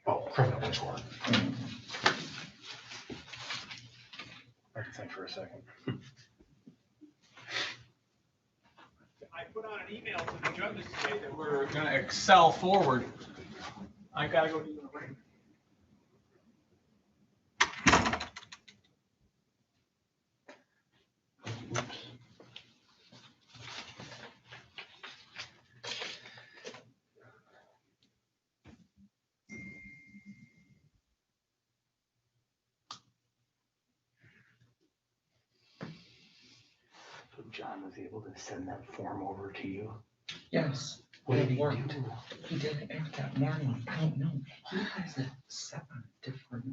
Oh, criminal control. I can think for a second. I put on an email to the judges today that we're going to excel forward. I got to go do the ring. So John was able to send that form over to you? Yes. What did he worked. do? He did it that morning. I don't know. He has it 7 different.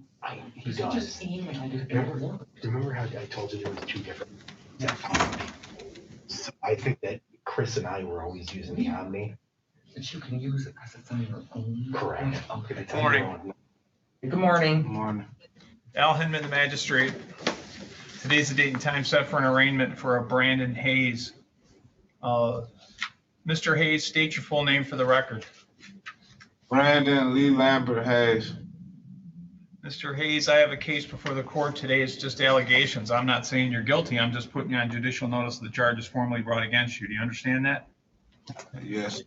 He He does. just emailed it. And it worked. Remember how I told you there was 2 different? Yeah. So I think that Chris and I were always using the Omni. But you can use it because it's on your own. Correct. Okay. Good Morning. Good morning. Good morning. Al Hindman, the magistrate. Today's the date and time set for an arraignment for a Brandon Hayes. Mr. Hayes, state your full name for the record. Brandon Lee Lambert Hayes. Mr. Hayes, I have a case before the court today. It's just allegations. I'm not saying you're guilty. I'm just putting you on judicial notice of the charges formally brought against you. Do you understand that? Yes.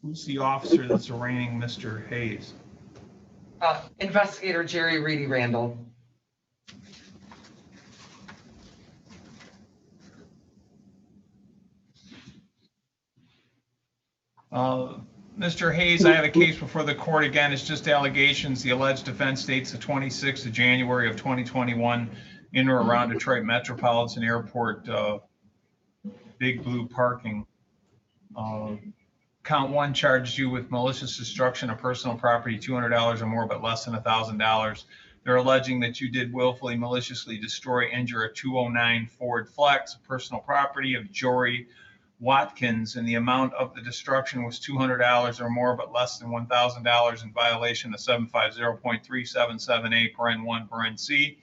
Who's the officer that's arraigning Mr. Hayes? Investigator Jerry Reedy Randall. Mr. Hayes, I have a case before the court. Again, it's just allegations. The alleged offense dates the 26th of January of 2021 in or around Detroit Metropolitan Airport, Big Blue parking. Count 1 charges you with malicious destruction of personal property, $200 or more, but less than $1,000. They're alleging that you did willfully, maliciously destroy, injure a 209 Ford Flex, personal property of Jory Watkins, and the amount of the destruction was $200 or more, but less than $1,000 in violation of 750.377A, paren 1, paren C.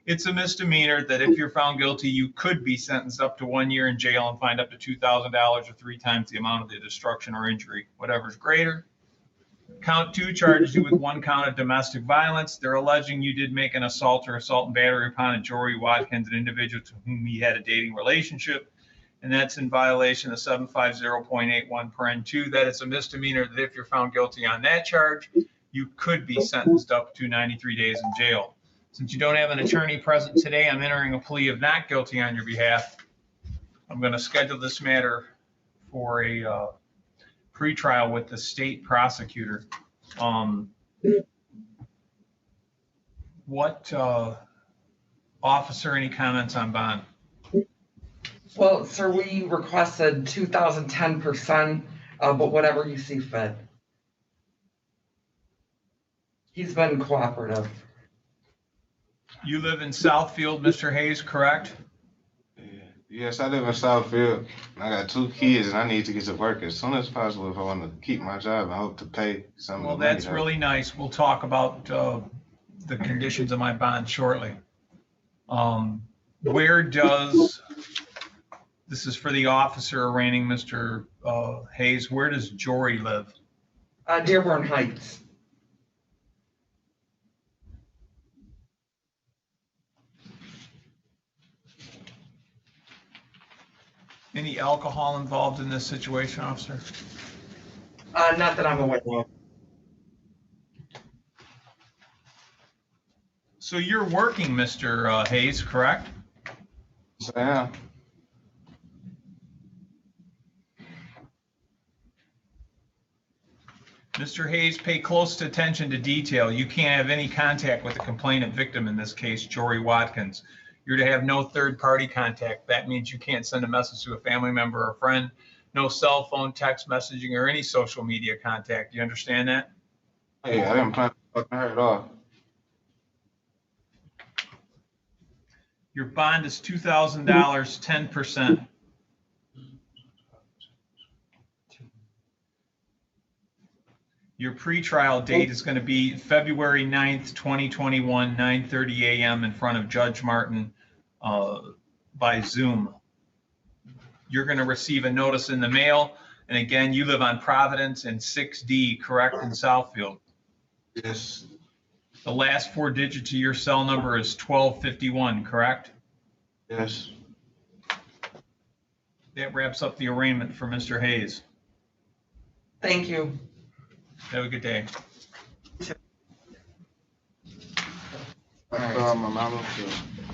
It's a misdemeanor that if you're found guilty, you could be sentenced up to 1 year in jail and fined up to $2,000 or 3 times the amount of the destruction or injury, whatever's greater. Count 2 charges you with 1 count of domestic violence. They're alleging you did make an assault or assault and battery upon a Jory Watkins, an individual to whom he had a dating relationship, and that's in violation of 750.81 paren 2. That is a misdemeanor that if you're found guilty on that charge, you could be sentenced up to 93 days in jail. Since you don't have an attorney present today, I'm entering a plea of not guilty on your behalf. I'm going to schedule this matter for a pretrial with the state prosecutor. Officer, any comments on bond? Well, sir, we requested 2,010%, but whatever you see fit. He's been cooperative. You live in Southfield, Mr. Hayes, correct? Yes, I live in Southfield. I got 2 kids and I need to get to work as soon as possible if I want to keep my job and hope to pay some Well, of the money. that's really nice. We'll talk about the conditions of my bond shortly. This is for the officer arraigning Mr. Hayes. Where does Jory live? Dearborn Heights. Any alcohol involved in this situation, officer? Not that I'm aware of. So you're working, Mr. Hayes, correct? Yes, I am. Mr. Hayes, pay close attention to detail. You can't have any contact with the complainant victim in this case, Jory Watkins. You're to have no third-party contact. That means you can't send a message to a family member or friend, no cell phone, text messaging, or any social media contact. Do you understand that? Hey, I didn't plan to fucking her at all. Your bond is $2,000, 10%. Your pretrial date is going to be February 9th, 2021, 9:30 a.m. in front of Judge Martin by Zoom. You're going to receive a notice in the mail. And again, you live on Providence and 6D, correct, in Southfield. Yes. The last 4 digits of your cell number is 1251, correct? Yes. That wraps up the arraignment for Mr. Hayes. Thank you. Have a good day. My mama too.